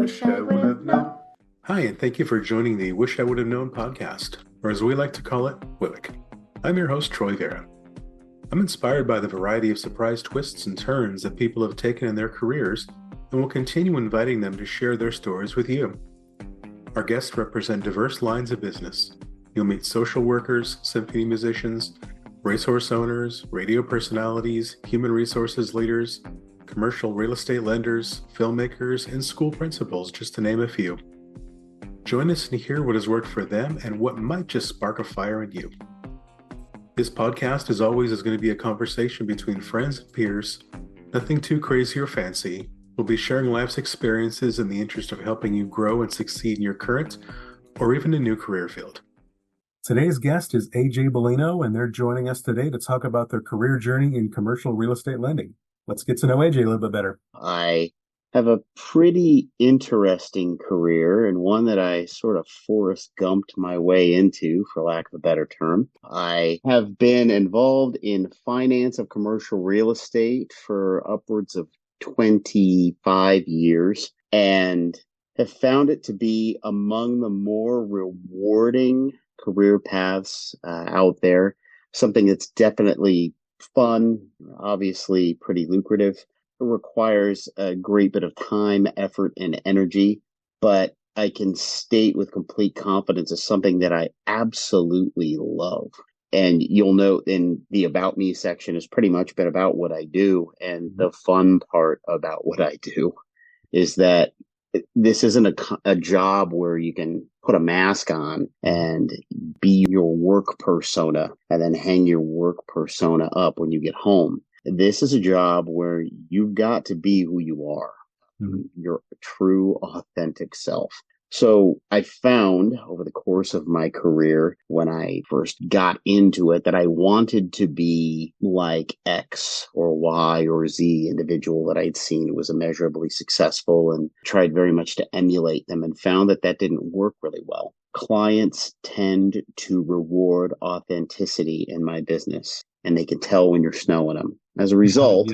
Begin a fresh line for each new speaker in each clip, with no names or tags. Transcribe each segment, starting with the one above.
Wish I would have known. Hi, and thank you for joining the Wish I Would Have Known podcast, or as we like to call it, WIWHK. I'm your host, Troy Vera. I'm inspired by the variety of surprise twists and turns that people have taken in their careers and will continue inviting them to share their stories with you. Our guests represent diverse lines of business. You'll meet social workers, symphony musicians, racehorse owners, radio personalities, human resources leaders, commercial real estate lenders, filmmakers, and school principals, just to name a few. Join us and hear what has worked for them and what might just spark a fire in you. This podcast, as always, is going to be a conversation between friends and peers, nothing too crazy or fancy. We'll be sharing life's experiences in the interest of helping you grow and succeed in your current or even a new career field. Today's guest is AJ Bolino, and they're joining us today to talk about their career journey in commercial real estate lending. Let's get to know AJ a little bit better.
I have a pretty interesting career, and one that I sort of Forrest Gumped my way into, for lack of a better term. I have been involved in finance of commercial real estate for upwards of 25 years and have found it to be among the more rewarding career paths out there. Something that's definitely fun, obviously pretty lucrative. It requires a great bit of time, effort, and energy, but I can state with complete confidence it's something that I absolutely love. And you'll note in the About Me section has pretty much been about what I do. And the fun part about what I do is that this isn't a job where you can put a mask on and be your work persona and then hang your work persona up when you get home. This is a job where you've got to be who you are, your true, authentic self. So I found over the course of my career, when I first got into it, that I wanted to be like X or Y or Z individual that I'd seen was immeasurably successful, and tried very much to emulate them, and found that that didn't work really well. Clients tend to reward authenticity in my business, and they can tell when you're snowing them. As a result,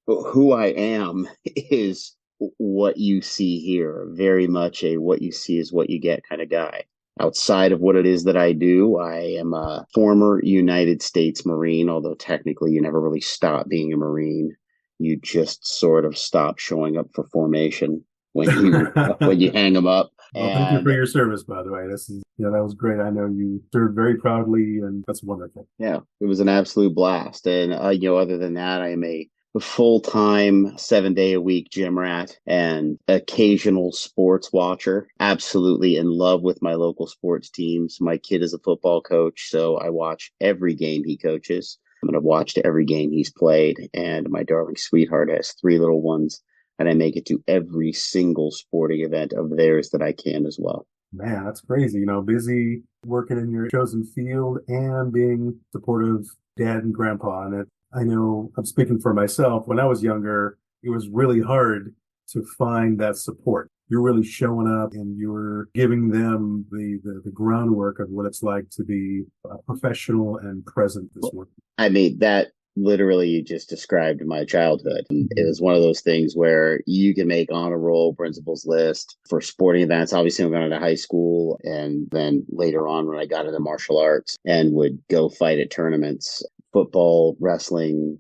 who I am is what you see here, very much a what you see is what you get kind of guy. Outside of what it is that I do, I am a former United States Marine, although technically you never really stop being a Marine. You just sort of stop showing up for formation when you hang them up.
Well, thank you for your service, by the way. That was great. I know you served very proudly, and that's wonderful.
Yeah, it was an absolute blast. And, other than that, I am a full-time 7-day-a-week gym rat and occasional sports watcher. Absolutely in love with my local sports teams. My kid is a football coach, so I watch every game he coaches. I'm going to watch every game he's played. And my darling sweetheart has 3 little ones, and I make it to every single sporting event of theirs that I can as well.
Man, that's crazy. Busy working in your chosen field and being supportive dad and grandpa. And I know I'm speaking for myself. When I was younger, it was really hard to find that support. You're really showing up and you're giving them the groundwork of what it's like to be a professional and present this morning.
I mean, that literally just described my childhood. It was one of those things where you can make honor roll, principals list for sporting events. Obviously, I went into high school, and then later on when I got into martial arts and would go fight at tournaments, football, wrestling,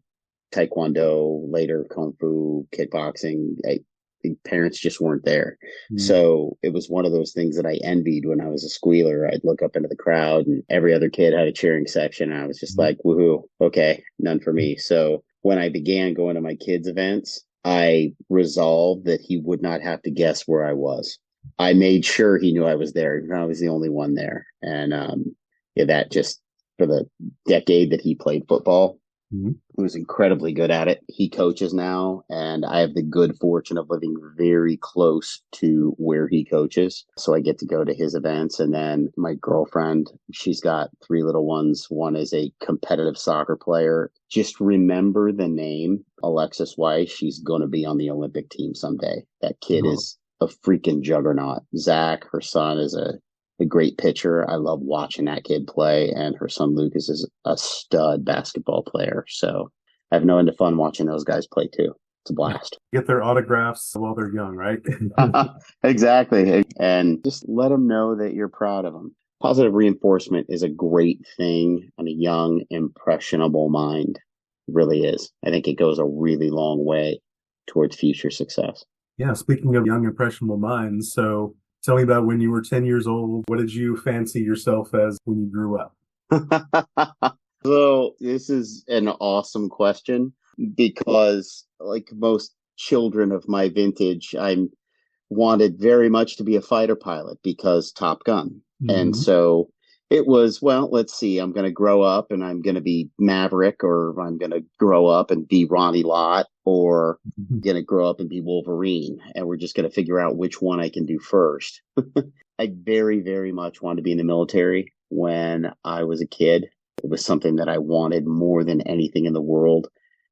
taekwondo, later kung fu, kickboxing. Parents just weren't there. So it was one of those things that I envied when I was a squealer. I'd look up into the crowd and every other kid had a cheering section. And I was just like, woohoo, okay, none for me. So when I began going to my kids' events, I resolved that he would not have to guess where I was. I made sure he knew I was there. I was the only one there. And that just for the decade that he played football, he was incredibly good at it. He coaches now, and I have the good fortune of living very close to where he coaches. So I get to go to his events. And then my girlfriend, she's got 3 little ones. One is a competitive soccer player. Just remember the name, Alexis Weiss. She's going to be on the Olympic team someday. That kid is a freaking juggernaut. Zach, her son, is a great pitcher. I love watching that kid play, and her son Lucas is a stud basketball player. So I have no end of fun watching those guys play too. It's a blast.
Get their autographs while they're young, right?
Exactly. And just let them know that you're proud of them. Positive reinforcement is a great thing on a young, impressionable mind. It really is. I think it goes a really long way towards future success.
Yeah, speaking of young, impressionable minds, so tell me about when you were 10 years old. What did you fancy yourself as when you grew up?
So this is an awesome question because, like most children of my vintage, I wanted very much to be a fighter pilot because Top Gun. And
Hmm.
so it was, well, let's see, I'm going to grow up and I'm going to be Maverick, or I'm going to grow up and be Ronnie Lott, or going to grow up and be Wolverine. And we're just going to figure out which one I can do first. I very, very much wanted to be in the military when I was a kid. It was something that I wanted more than anything in the world.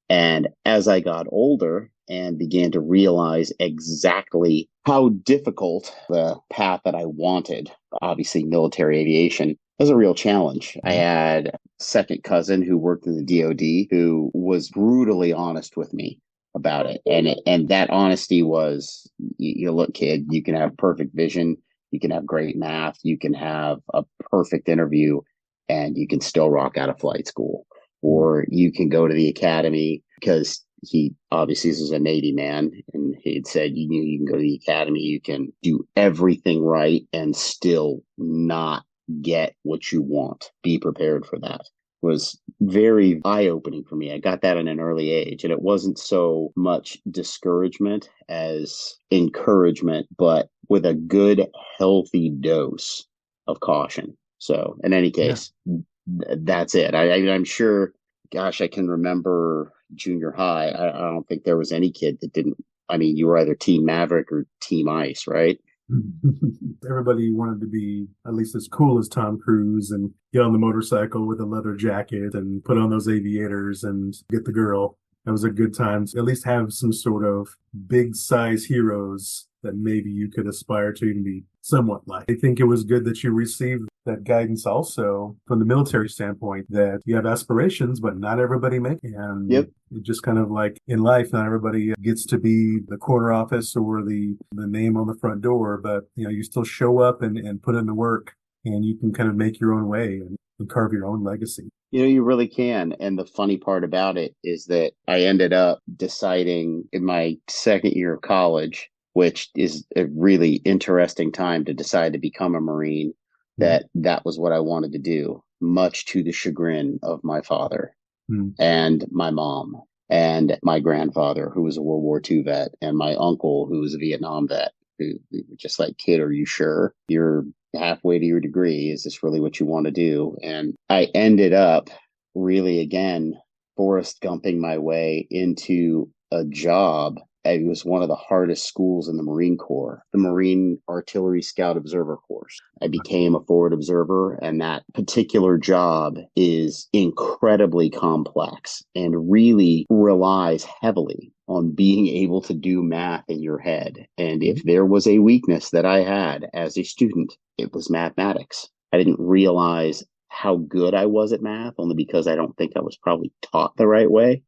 And as I got older and began to realize exactly how difficult the path that I wanted, obviously military aviation, was a real challenge. I had a second cousin who worked in the DoD who was brutally honest with me about it. And that honesty was, you look, kid, you can have perfect vision, you can have great math, you can have a perfect interview, and you can still rock out of flight school. Or you can go to the academy, because he obviously is a Navy man, and he had said, you can go to the academy, you can do everything right and still not get what you want. Be prepared for that. Was very eye-opening for me. I got that at an early age, and it wasn't so much discouragement as encouragement, but with a good, healthy dose of caution. So in any
Yeah.
case, that's it. I'm sure, gosh, I can remember junior high. I don't think there was any kid that didn't. I mean, you were either Team Maverick or Team Ice, right?
Everybody wanted to be at least as cool as Tom Cruise and get on the motorcycle with a leather jacket and put on those aviators and get the girl. That was a good time to at least have some sort of big size heroes that maybe you could aspire to and be somewhat like. I think it was good that you received that guidance also from the military standpoint, that you have aspirations, but not everybody makes it. And
Yep.
it just kind of like in life, not everybody gets to be the corner office or the name on the front door, but you still show up and put in the work, and you can kind of make your own way and carve your own legacy.
You really can. And the funny part about it is that I ended up deciding in my second year of college, which is a really interesting time to decide to become a Marine, that was what I wanted to do, much to the chagrin of my father and my mom and my grandfather, who was a World War II vet, and my uncle, who was a Vietnam vet, who were just like, kid, are you sure? You're halfway to your degree. Is this really what you want to do? And I ended up really, again, Forrest Gumping my way into a job. It was one of the hardest schools in the Marine Corps, the Marine Artillery Scout Observer course. I became a forward observer, and that particular job is incredibly complex and really relies heavily on being able to do math in your head. And if there was a weakness that I had as a student, it was mathematics. I didn't realize how good I was at math, only because I don't think I was probably taught the right way.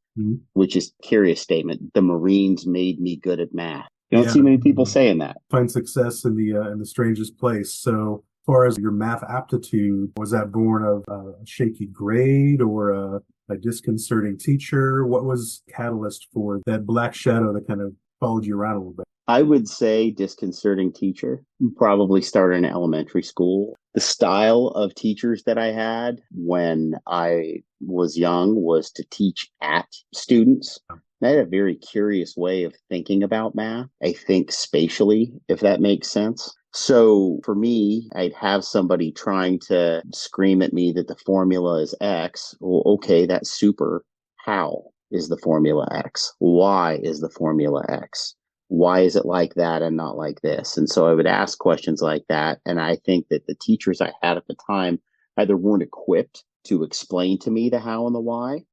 Which is a curious statement. The Marines made me good at math. You don't see many people saying that.
Find success in the strangest place. So, as far as your math aptitude, was that born of a shaky grade or a disconcerting teacher? What was catalyst for that black shadow that kind of followed you around a little bit?
I would say disconcerting teacher. Probably started in elementary school. The style of teachers that I had when I was young was to teach at students. I had a very curious way of thinking about math. I think spatially, if that makes sense. So for me, I'd have somebody trying to scream at me that the formula is X. Well, okay, that's super. How is the formula X? Why is the formula X? Why is it like that and not like this? And so I would ask questions like that. And I think that the teachers I had at the time either weren't equipped to explain to me the how and the why,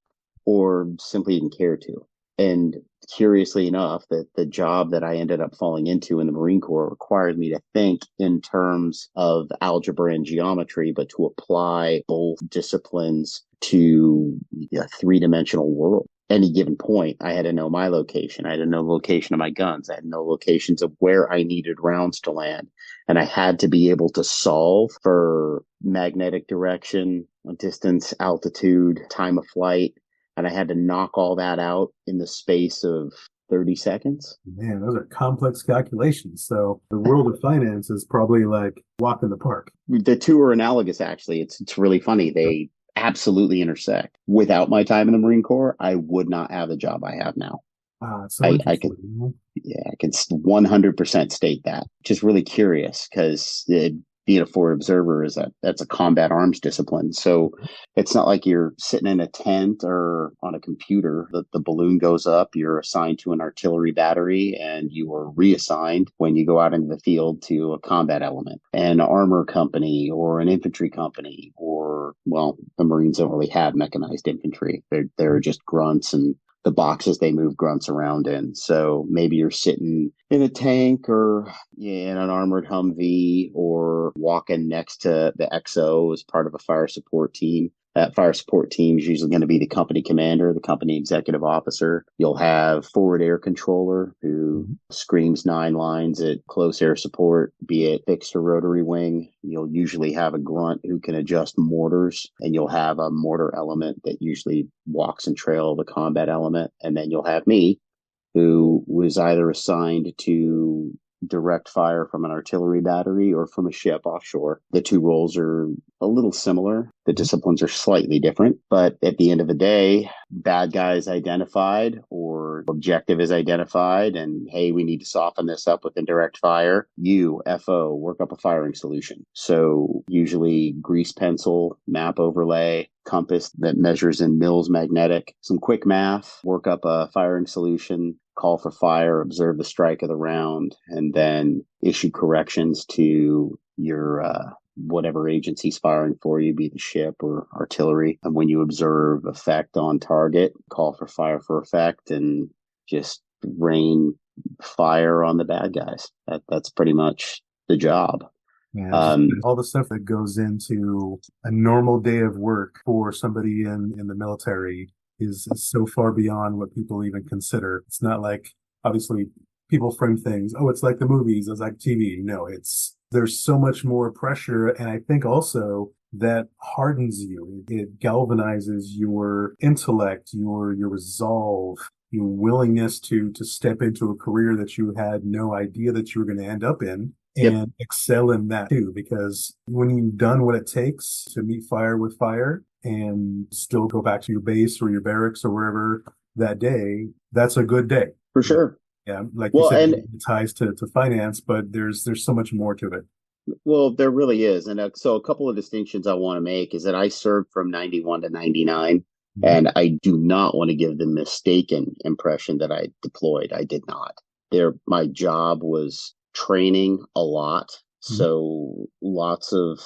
or simply didn't care to. And curiously enough, that the job that I ended up falling into in the Marine Corps required me to think in terms of algebra and geometry, but to apply both disciplines to a three-dimensional world. any given point, I had to know my location. I had to know the location of my guns. I had to know locations of where I needed rounds to land. And I had to be able to solve for magnetic direction, distance, altitude, time of flight. And I had to knock all that out in the space of 30 seconds.
Man, those are complex calculations. So the world of finance is probably like walk in the park.
The two are analogous, actually. It's really funny. They absolutely intersect. Without my time in the Marine Corps, I would not have the job I have now.
It's so
I can,
interesting.
yeah, I can 100% state that. Just really curious because being a forward observer that's a combat arms discipline. So it's not like you're sitting in a tent or on a computer. The balloon goes up, you're assigned to an artillery battery, and you are reassigned when you go out into the field to a combat element, an armor company or an infantry company, or, well, the Marines don't really have mechanized infantry. They're just grunts and the boxes they move grunts around in. So maybe you're sitting in a tank or in an armored Humvee or walking next to the XO as part of a fire support team. That fire support team is usually going to be the company commander, the company executive officer. You'll have forward air controller who screams 9 lines at close air support, be it fixed or rotary wing. You'll usually have a grunt who can adjust mortars, and you'll have a mortar element that usually walks and trail the combat element. And then you'll have me, who was either assigned to direct fire from an artillery battery or from a ship offshore. The two roles are a little similar. The disciplines are slightly different, but at the end of the day, bad guy is identified or objective is identified, and hey, we need to soften this up with indirect fire. You, FO, work up a firing solution. So usually grease pencil, map overlay, compass that measures in mils magnetic, some quick math, work up a firing solution, call for fire, observe the strike of the round, and then issue corrections to your whatever agency's firing for you, be the ship or artillery. And when you observe effect on target, call for fire for effect and just rain fire on the bad guys. That's pretty much the job.
Yeah, all the stuff that goes into a normal day of work for somebody in the military is so far beyond what people even consider. It's not like, obviously, people frame things, oh, it's like the movies, it's like TV. No, there's so much more pressure. And I think also that hardens you. It galvanizes your intellect, your resolve, your willingness to step into a career that you had no idea that you were going to end up in. And excel in that too, because when you've done what it takes to meet fire with fire and still go back to your base or your barracks or wherever that day, that's a good day.
For sure.
Yeah. Like you said, it ties to finance, but there's so much more to it.
Well, there really is. And so a couple of distinctions I want to make is that I served from 91 to 99. And I do not want to give the mistaken impression that I deployed. I did not. My job was training a lot. So lots of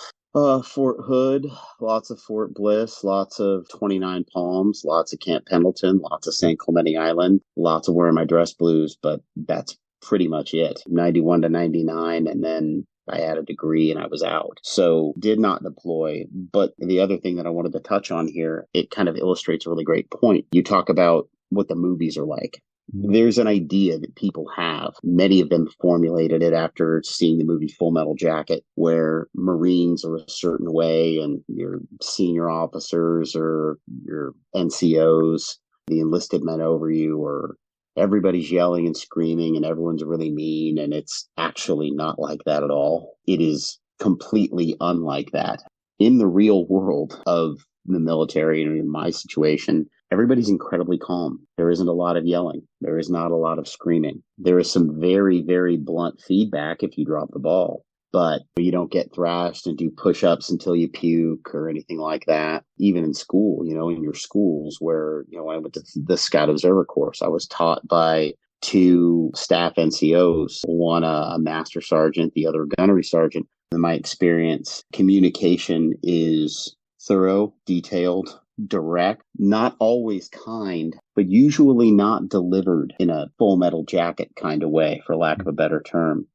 Fort Hood, lots of Fort Bliss, lots of 29 Palms, lots of Camp Pendleton, lots of San Clemente Island, lots of wearing my dress blues, but that's pretty much it. 91 to 99, and then I had a degree and I was out. So did not deploy. But the other thing that I wanted to touch on here, it kind of illustrates a really great point. You talk about what the movies are like. There's an idea that people have. Many of them formulated it after seeing the movie Full Metal Jacket, where Marines are a certain way and your senior officers or your NCOs, the enlisted men over you, or everybody's yelling and screaming and everyone's really mean. And it's actually not like that at all. It is completely unlike that. In the real world of the military and in my situation, everybody's incredibly calm. There isn't a lot of yelling. There is not a lot of screaming. There is some very, very blunt feedback if you drop the ball, but you don't get thrashed and do push-ups until you puke or anything like that. Even in school, in your schools where, when I went to the Scout Observer course, I was taught by 2 staff NCOs, one a master sergeant, the other a gunnery sergeant. In my experience, communication is thorough, detailed, direct, not always kind, but usually not delivered in a Full Metal Jacket kind of way, for lack of a better term.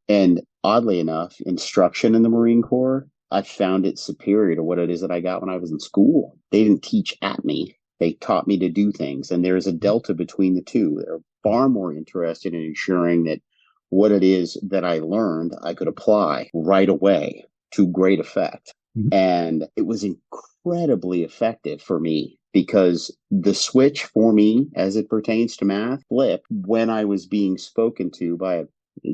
And oddly enough, instruction in the Marine Corps, I found it superior to what it is that I got when I was in school. They didn't teach at me. They taught me to do things. And there is a delta between the two. They're far more interested in ensuring that what it is that I learned, I could apply right away to great effect.
Mhm.
And it was incredibly effective for me because the switch for me as it pertains to math flipped when I was being spoken to by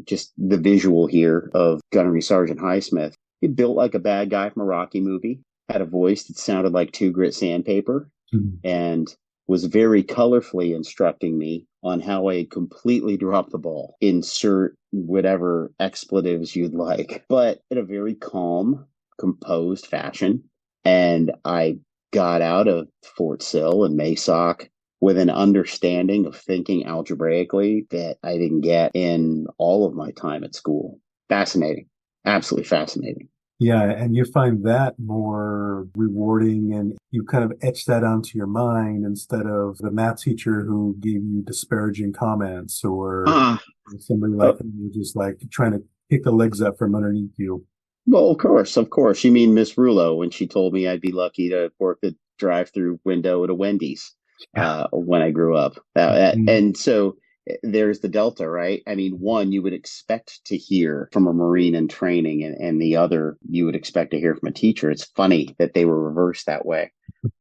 just the visual here of Gunnery Sergeant Highsmith. He built like a bad guy from a Rocky movie, had a voice that sounded like 2-grit sandpaper,
Mhm.
and was very colorfully instructing me on how I completely dropped the ball. Insert whatever expletives you'd like, but in a very calm, composed fashion. And I got out of Fort Sill and Masoc with an understanding of thinking algebraically that I didn't get in all of my time at school. Fascinating. Absolutely fascinating.
Yeah, and you find that more rewarding and you kind of etch that onto your mind instead of the math teacher who gave you disparaging comments or
Ah,
somebody
uh,
like you just like trying to kick the legs up from underneath you.
well, of course, of course. You mean Miss Rulo when she told me I'd be lucky to work the drive-through window at a Wendy's
Yeah.
when I grew up.
Mhm.
And so there's the delta, right? I mean, one you would expect to hear from a Marine in training, and the other you would expect to hear from a teacher. It's funny that they were reversed that way,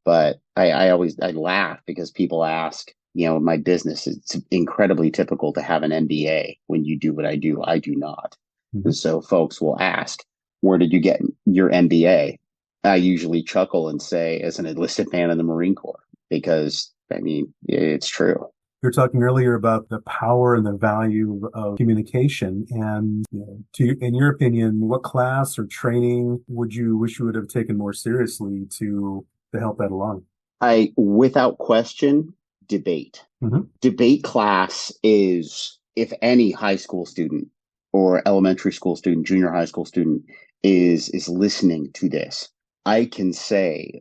but I laugh because people ask. My business, it's incredibly typical to have an MBA when you do what I do. I do not. And
Mhm.
so folks will ask, where did you get your MBA? I usually chuckle and say, as an enlisted man in the Marine Corps, because I mean, it's true.
You were talking earlier about the power and the value of communication. And in your opinion, what class or training would you wish you would have taken more seriously to help that along?
Without question, debate.
Hmm.
Debate class is, if any high school student or elementary school student, junior high school student is listening to this, I can say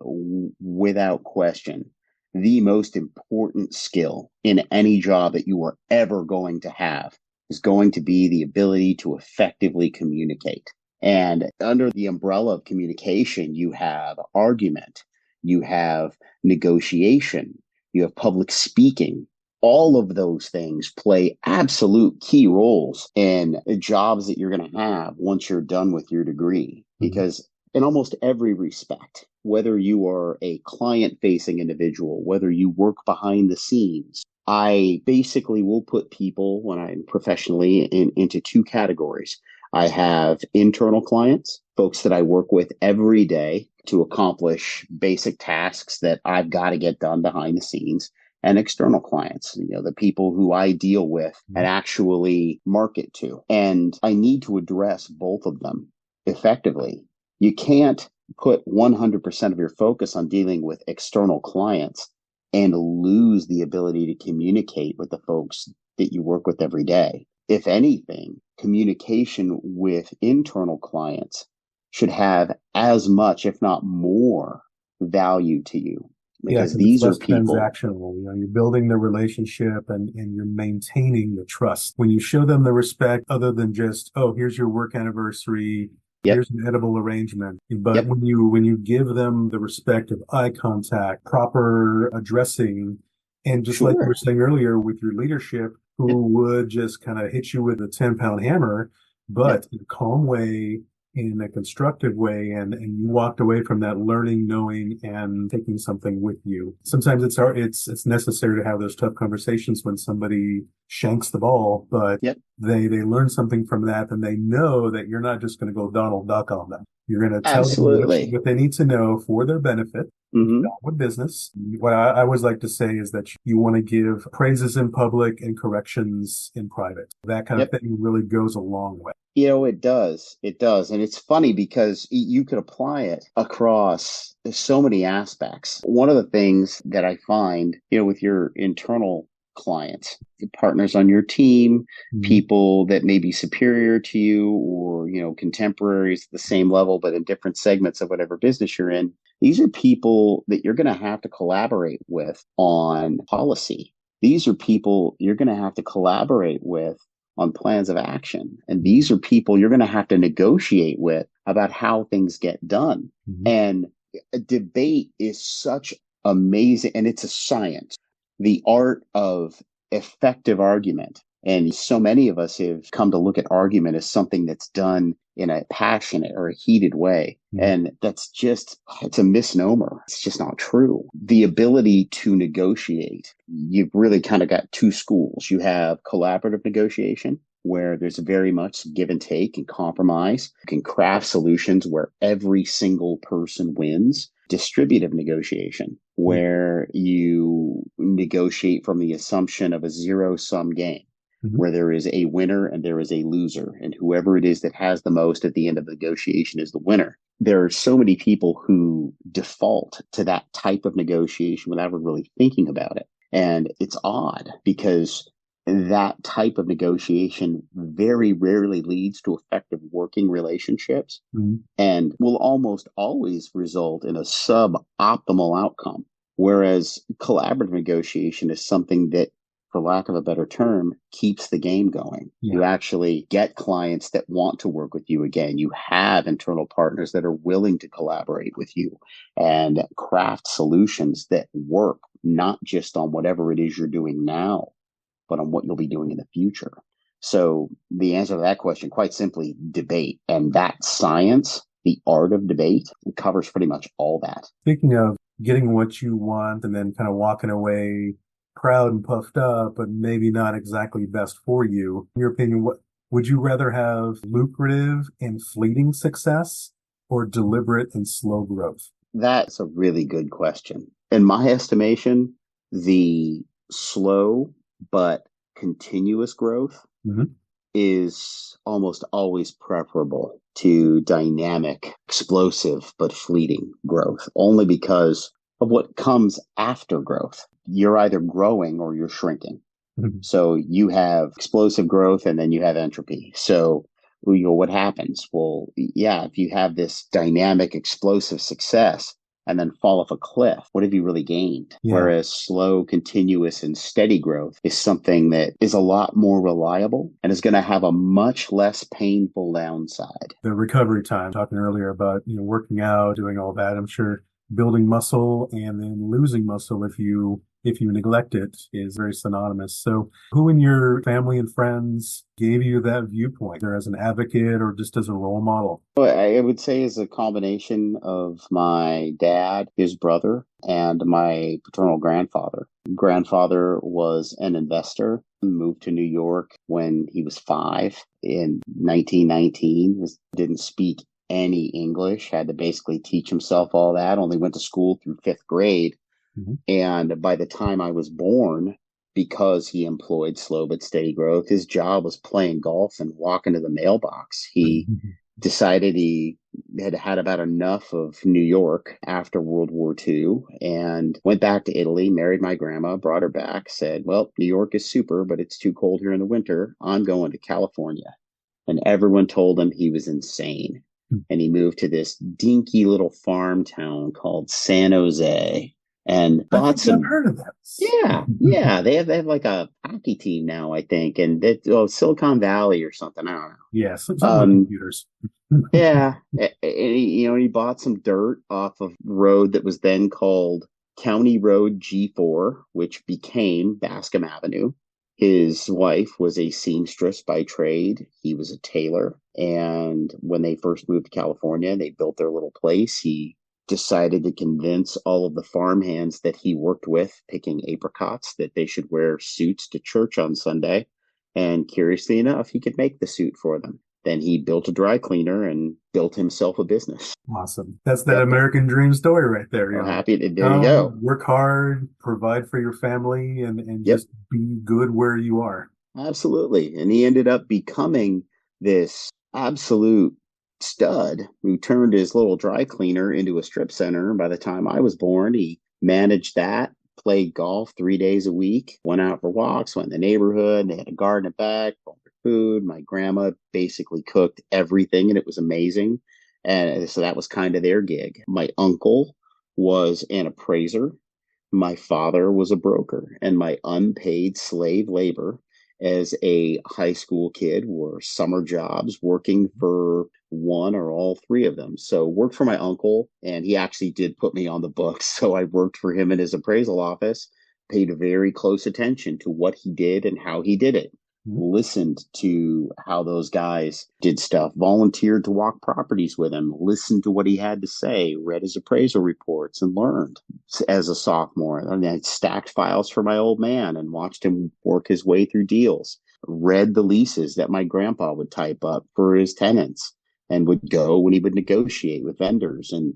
without question, the most important skill in any job that you are ever going to have is going to be the ability to effectively communicate. And under the umbrella of communication, you have argument, you have negotiation, you have public speaking. All of those things play absolute key roles in the jobs that you're going to have once you're done with your degree.
Hmm.
Because in almost every respect, whether you are a client facing individual, whether you work behind the scenes, I basically will put people when I'm professionally into two categories. I have internal clients, folks that I work with every day to accomplish basic tasks that I've got to get done behind the scenes, and external clients, the people who I deal with and actually market to. And I need to address both of them effectively. You can't put 100% of your focus on dealing with external clients and lose the ability to communicate with the folks that you work with every day. If anything, communication with internal clients should have as much, if not more, value to you
Yeah,
because
because it's
these are
less
people.
transactional. You're building the relationship and you're maintaining the trust. When you show them the respect, other than just, oh, here's your work anniversary,
Yep,
here's an edible arrangement. But
yep,
when you give them the respect of eye contact, proper addressing, and just like you were
sure.
saying earlier with your leadership,
Yep,
who would just kind of hit you with a 10-pound hammer,
yep,
but in a calm way, in a constructive way, and you walked away from that learning, knowing, and taking something with you. Sometimes it's necessary to have those tough conversations when somebody shanks the ball, but
yep,
they learn something from that, and they know that you're not just going to go Donald Duck on them. You're going to tell them
absolutely.
what they need to know for their benefit. Get
Hmm.
on with business. What I always like to say is that you want to give praises in public and corrections in private. That kind of
Yep.
thing really goes a long way.
It does. It does. And it's funny because you could apply it across so many aspects. One of the things that I find, with your internal clients, the partners on your team,
Mhm.
people that may be superior to you or, contemporaries at the same level, but in different segments of whatever business you're in, these are people that you're going to have to collaborate with on policy. These are people you're going to have to collaborate with on plans of action. And these are people you're going to have to negotiate with about how things get done.
Mhm.
And a debate is such amazing. And it's a science, the art of effective argument. And so many of us have come to look at argument as something that's done in a passionate or a heated way. And it's a misnomer. It's just not true. The ability to negotiate, you've really kind of got two schools. You have collaborative negotiation, where there's very much give and take and compromise. You can craft solutions where every single person wins. Distributive negotiation, where you negotiate from the assumption of a zero-sum game, where there is a winner and there is a loser, and whoever it is that has the most at the end of the negotiation is the winner. There are so many people who default to that type of negotiation without really thinking about it. And it's odd because that type of negotiation very rarely leads to effective working relationships and will almost always result in a suboptimal outcome. Whereas collaborative negotiation is something that, for lack of a better term, keeps the game going. You actually get clients that want to work with you again. You have internal partners that are willing to collaborate with you and craft solutions that work, not just on whatever it is you're doing now, but on what you'll be doing in the future. So the answer to that question, quite simply, debate. And that science, the art of debate, covers pretty much all that.
Speaking of getting what you want and then kind of walking away proud and puffed up, but maybe not exactly best for you, in your opinion, what would you rather have, lucrative and fleeting success or deliberate and slow growth?
That's a really good question. In my estimation, the slow but continuous growth is almost always preferable to dynamic, explosive, but fleeting growth, only because of what comes after growth. You're either growing or you're shrinking. So you have explosive growth and then you have entropy. So what happens? Well, if you have this dynamic, explosive success and then fall off a cliff, what have you really gained? Whereas slow, continuous, and steady growth is something that is a lot more reliable and is going to have a much less painful downside.
The recovery time, talking earlier about, working out, doing all that, I'm sure building muscle and then losing muscle if you neglect it is very synonymous. So who in your family and friends gave you that viewpoint, either as an advocate or just as a role model?
Well, I would say is a combination of my dad, his brother, and my paternal grandfather. Grandfather was an investor, moved to New York when he was 5 in 1919, didn't speak any English, had to basically teach himself all that, only went to school through 5th grade. And by the time I was born, because he employed slow but steady growth, his job was playing golf and walking to the mailbox. He decided he had about enough of New York after World War II and went back to Italy, married my grandma, brought her back, said, well, New York is super, but it's too cold here in the winter. I'm going to California. And everyone told him he was insane. And he moved to this dinky little farm town called San Jose. And bought some.
I've heard of that.
Yeah. They have like a hockey team now, I think, and Silicon Valley or something. I don't know.
Yeah, some computers.
He bought some dirt off of road that was then called County Road G4, which became Bascom Avenue. His wife was a seamstress by trade. He was a tailor. And when they first moved to California, they built their little place. He decided to convince all of the farmhands that he worked with picking apricots that they should wear suits to church on Sunday. And curiously enough, he could make the suit for them. Then he built a dry cleaner and built himself a business.
Awesome. That's that American dream story right there.
Happy. There you go.
Work hard, provide for your family, and just be good where you are.
Absolutely. And he ended up becoming this absolute stud who turned his little dry cleaner into a strip center. By the time I was born, he managed that, played golf 3 days a week, went out for walks, went in the neighborhood. They had a garden at back, food. My grandma basically cooked everything, and it was amazing. And so that was kind of their gig. My uncle was an appraiser. My father was a broker, and my unpaid slave labor as a high school kid were summer jobs working for one or all three of them. So worked for my uncle, and he actually did put me on the books. So I worked for him in his appraisal office, paid very close attention to what he did and how he did it. Listened to how those guys did stuff, volunteered to walk properties with him, listened to what he had to say, read his appraisal reports, and learned as a sophomore. I mean, I stacked files for my old man and watched him work his way through deals, read the leases that my grandpa would type up for his tenants and would go when he would negotiate with vendors, and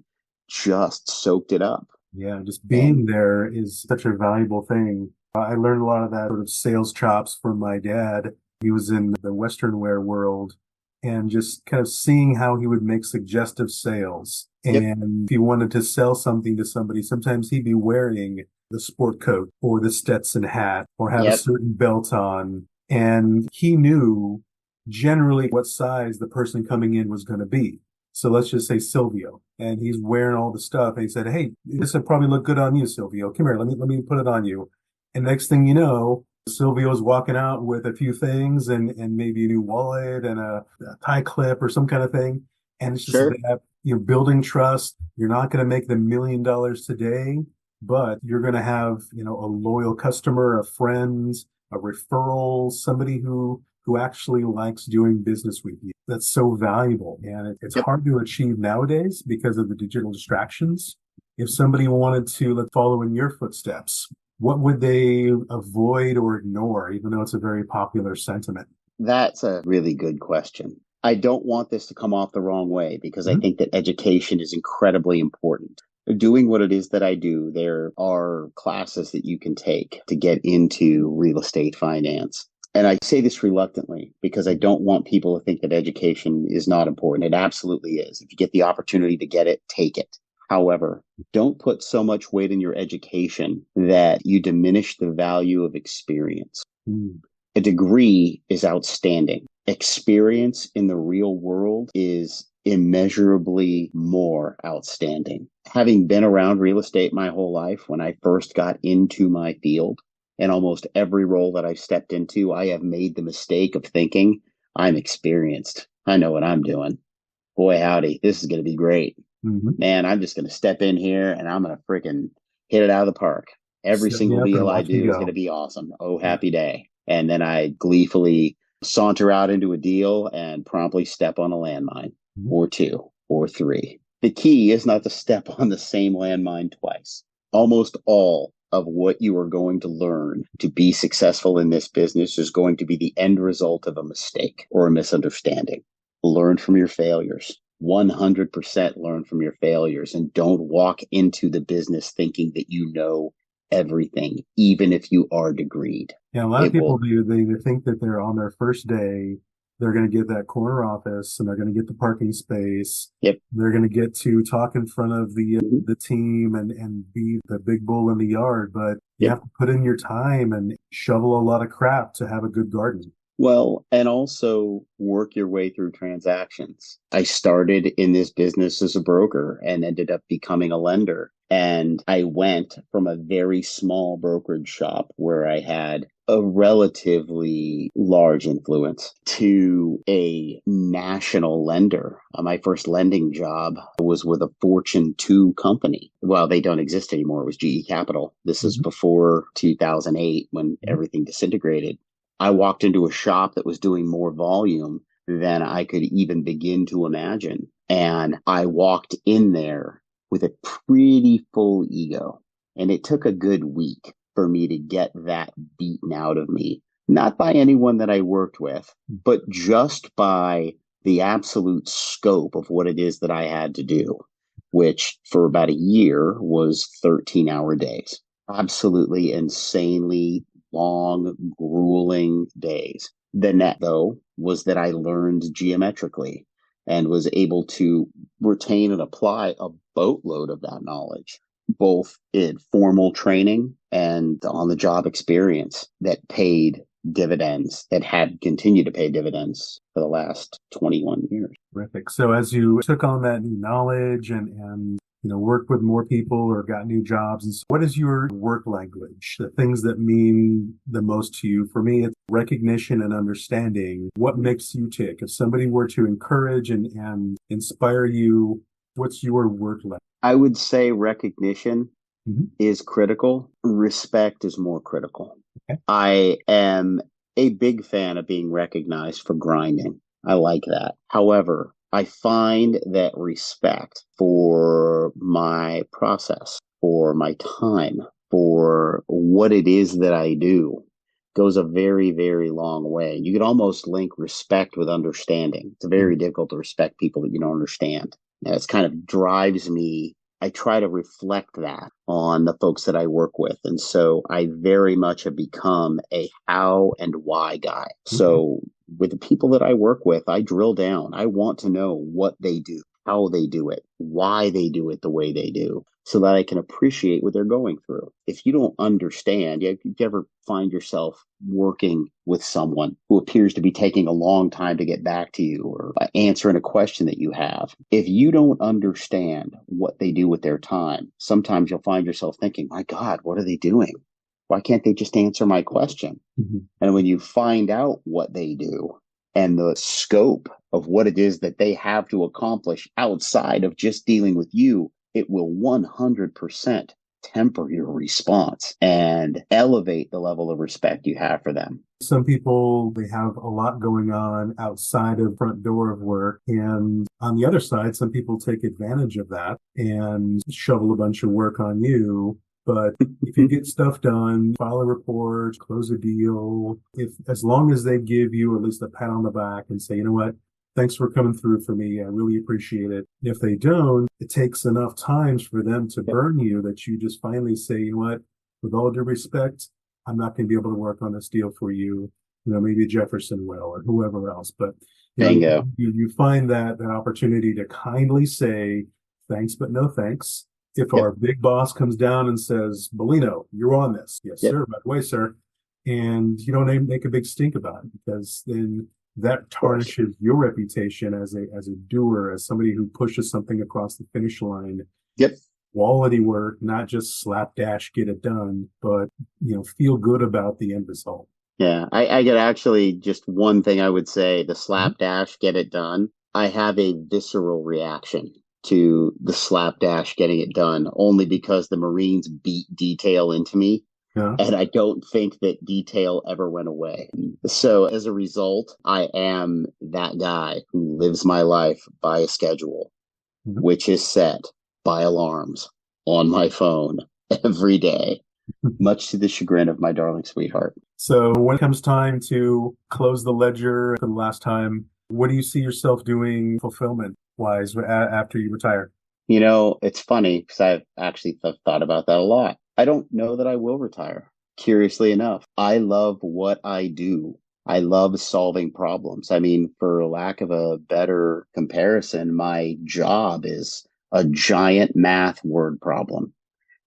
just soaked it up.
Yeah, just being there is such a valuable thing. I learned a lot of that sort of sales chops from my dad. He was in the Western wear world, and just kind of seeing how he would make suggestive sales. And if he wanted to sell something to somebody, sometimes he'd be wearing the sport coat or the Stetson hat or have a certain belt on. And he knew generally what size the person coming in was going to be. So let's just say Silvio, and he's wearing all the stuff. And he said, "Hey, this would probably look good on you, Silvio. Come here, let me put it on you." And next thing you know, Silvio's walking out with a few things and maybe a new wallet and a tie clip or some kind of thing. And it's just that you're building trust. You're not going to make the $1 million today, but you're going to have, a loyal customer, a friend, a referral, somebody who actually likes doing business with you. That's so valuable. And it's hard to achieve nowadays because of the digital distractions. If somebody wanted to follow in your footsteps, what would they avoid or ignore, even though it's a very popular sentiment?
That's a really good question. I don't want this to come off the wrong way, because I think that education is incredibly important. Doing what it is that I do, there are classes that you can take to get into real estate finance. And I say this reluctantly because I don't want people to think that education is not important. It absolutely is. If you get the opportunity to get it, take it. However, don't put so much weight in your education that you diminish the value of experience. A degree is outstanding. Experience in the real world is immeasurably more outstanding. Having been around real estate my whole life, when I first got into my field, and almost every role that I've stepped into, I have made the mistake of thinking, I'm experienced. I know what I'm doing. Boy, howdy, this is going to be great. Man, I'm just going to step in here and I'm going to freaking hit it out of the park. Every single deal I do is going to be awesome. Oh, happy day. And then I gleefully saunter out into a deal and promptly step on a landmine or two or three. The key is not to step on the same landmine twice. Almost all of what you are going to learn to be successful in this business is going to be the end result of a mistake or a misunderstanding. Learn from your failures. 100% learn from your failures, and don't walk into the business thinking that you know everything, even if you are degreed.
Yeah, a lot of people they think that they're on their first day, they're going to get that corner office and they're going to get the parking space. They're going to get to talk in front of the team and be the big bull in the yard. But you have to put in your time and shovel a lot of crap to have a good garden.
Well, and also work your way through transactions. I started in this business as a broker and ended up becoming a lender. And I went from a very small brokerage shop where I had a relatively large influence to a national lender. My first lending job was with a Fortune 2 company. Well, they don't exist anymore. It was GE Capital. This is before 2008 when everything disintegrated. I walked into a shop that was doing more volume than I could even begin to imagine. And I walked in there with a pretty full ego. And it took a good week for me to get that beaten out of me. Not by anyone that I worked with, but just by the absolute scope of what it is that I had to do, which for about a year was 13-hour days. Absolutely insanely long, grueling days. The net, though, was that I learned geometrically and was able to retain and apply a boatload of that knowledge, both in formal training and on-the-job experience that paid dividends, that had continued to pay dividends for the last 21 years.
Terrific. So as you took on that new knowledge and worked with more people or got new jobs. And so what is your work language? The things that mean the most to you? For me, it's recognition and understanding. What makes you tick? If somebody were to encourage and inspire you, what's your work language?
I would say recognition
Mhm.
is critical. Respect is more critical.
Okay.
I am a big fan of being recognized for grinding. I like that. However, I find that respect for my process, for my time, for what it is that I do goes a very, very long way. You could almost link respect with understanding. It's very difficult to respect people that you don't understand. And it's kind of drives me. I try to reflect that on the folks that I work with. And so I very much have become a how and why guy.
Okay.
So with the people that I work with, I drill down. I want to know what they do, how they do it, why they do it the way they do, so that I can appreciate what they're going through. If you don't understand, if you ever find yourself working with someone who appears to be taking a long time to get back to you or answering a question that you have, if you don't understand what they do with their time, sometimes you'll find yourself thinking, my God, what are they doing? Why can't they just answer my question?
Mhm.
And when you find out what they do and the scope of what it is that they have to accomplish outside of just dealing with you, it will 100% temper your response and elevate the level of respect you have for them.
Some people, they have a lot going on outside of the front door of work. And on the other side, some people take advantage of that and shovel a bunch of work on you. But if you get stuff done, file a report, close a deal, as long as they give you at least a pat on the back and say, you know what, thanks for coming through for me. I really appreciate it. If they don't, it takes enough times for them to
Yep.
burn you that you just finally say, you know what, with all due respect, I'm not going to be able to work on this deal for you. Maybe Jefferson will or whoever else. But
Bingo.
you find that opportunity to kindly say thanks, but no thanks. If
Yep.
our big boss comes down and says, Bolino, you're on this. Yes,
Yep.
sir. By the way, sir. And you don't make a big stink about it because then that
Of course.
tarnishes your reputation as a doer, as somebody who pushes something across the finish line.
Yep.
Quality work, not just slapdash get it done, but feel good about the end result.
Yeah, I get actually just one thing I would say, the
Mhm.
slapdash, get it done. I have a visceral reaction to the slapdash getting it done only because the Marines beat detail into me.
Yeah.
And I don't think that detail ever went away. So as a result, I am that guy who lives my life by a schedule,
Mhm.
which is set by alarms on my phone every day, much to the chagrin of my darling sweetheart.
So when it comes time to close the ledger for the last time, what do you see yourself doing fulfillment wise after you retire?
It's funny because I've actually thought about that a lot. I don't know that I will retire. Curiously enough, I love what I do. I love solving problems. I mean, for lack of a better comparison, my job is a giant math word problem.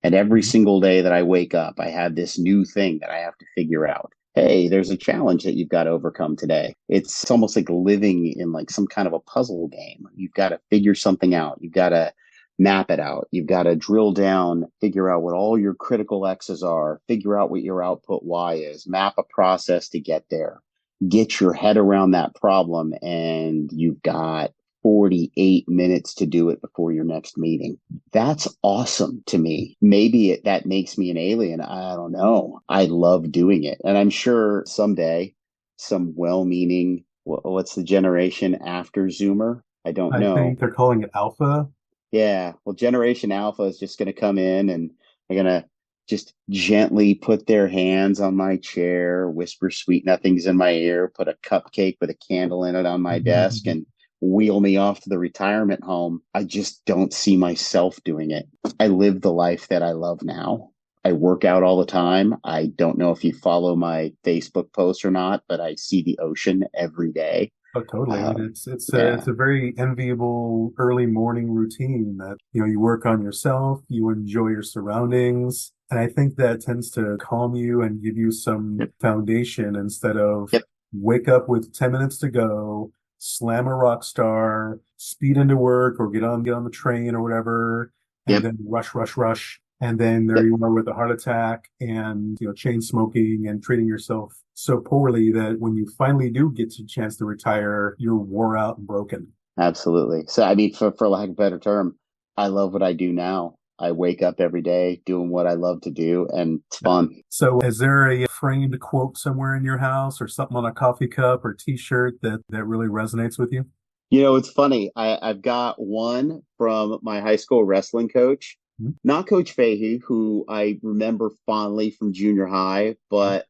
And every
Mhm.
single day that I wake up, I have this new thing that I have to figure out. Hey, there's a challenge that you've got to overcome today. It's almost like living in like some kind of a puzzle game. You've got to figure something out. You've got to map it out. You've got to drill down, figure out what all your critical X's are, figure out what your output Y is, map a process to get there, get your head around that problem, and you've got 48 minutes to do it before your next meeting. That's awesome to me. Maybe that makes me an alien. I don't know. I love doing it. And I'm sure someday some well-meaning, what's the generation after Zoomer? I don't
I think
know.
they're calling it alpha.
Yeah. Well, Generation Alpha is just going to come in and they're going to just gently put their hands on my chair, whisper sweet nothings in my ear, put a cupcake with a candle in it on my desk,
Mhm.
and wheel me off to the retirement home. I just don't see myself doing it. I live the life that I love now. I work out all the time. I don't know if you follow my Facebook posts or not, but I see the ocean every day.
Oh, totally. I mean,
Uh,
it's
yeah.
a very enviable early morning routine that, you work on yourself, you enjoy your surroundings. And I think that tends to calm you and give you some
Yep.
foundation instead of
Yep.
wake up with 10 minutes to go, slam a rock star, speed into work or get on the train or whatever. and then rush. And then there you are with a heart attack and, chain smoking and treating yourself so poorly that when you finally do get a chance to retire, you're wore out and broken.
Absolutely. So, I mean, for lack of a better term, I love what I do now. I wake up every day doing what I love to do, and it's fun.
So is there a framed quote somewhere in your house or something on a coffee cup or t-shirt that really resonates with you?
It's funny. I've got one from my high school wrestling coach, not Coach Fahey, who I remember fondly from junior high, but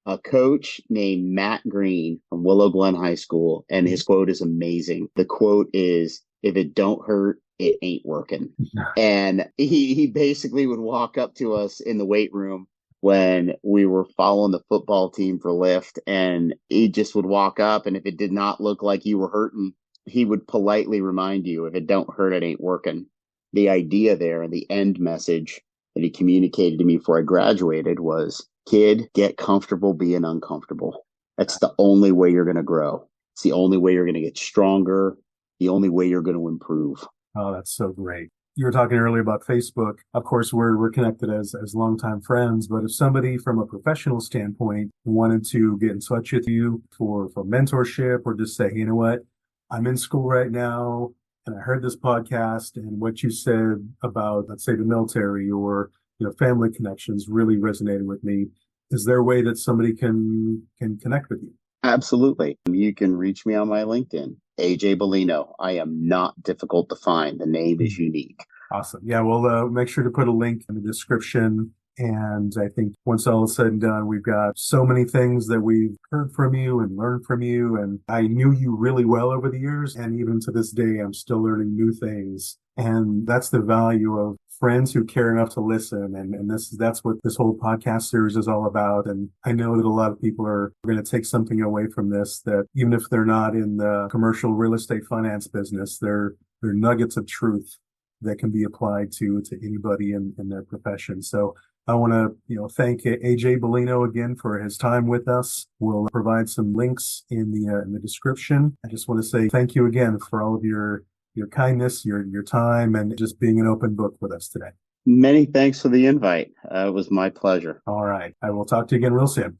a coach named Matt Green from Willow Glen High School. And his quote is amazing. The quote is, "If it don't hurt, it ain't working." And he basically would walk up to us in the weight room when we were following the football team for lift, and he just would walk up, and if it did not look like you were hurting, he would politely remind you, "If it don't hurt, it ain't working." The idea there and the end message that he communicated to me before I graduated was, "Kid, get comfortable being uncomfortable. That's the only way you're going to grow. It's the only way you're going to get stronger, the only way you're going to improve."
Oh, that's so great. You were talking earlier about Facebook. Of course, we're connected as longtime friends, but if somebody from a professional standpoint wanted to get in touch with you for mentorship or just say, "Hey, you know what? I'm in school right now and I heard this podcast and what you said about, let's say, the military or, family connections really resonated with me." Is there a way that somebody can connect with you?
Absolutely. You can reach me on my LinkedIn, AJ Bolino. I am not difficult to find. The name is unique.
Awesome. Yeah, we'll make sure to put a link in the description. And I think once all is said and done, we've got so many things that we've heard from you and learned from you. And I knew you really well over the years. And even to this day, I'm still learning new things. And that's the value of friends who care enough to listen. And that's what this whole podcast series is all about. And I know that a lot of people are going to take something away from this, that even if they're not in the commercial real estate finance business, they're nuggets of truth that can be applied to anybody in their profession. So I want to, thank AJ Bolino again for his time with us. We'll provide some links in the description. I just want to say thank you again for all of your kindness, your time, and just being an open book with us today.
Many thanks for the invite. It was my pleasure.
All right. I will talk to you again real soon.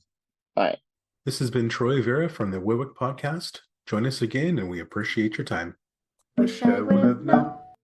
Bye.
This has been Troy Vera from the WIWHK podcast. Join us again, and we appreciate your time. Wish I would have known.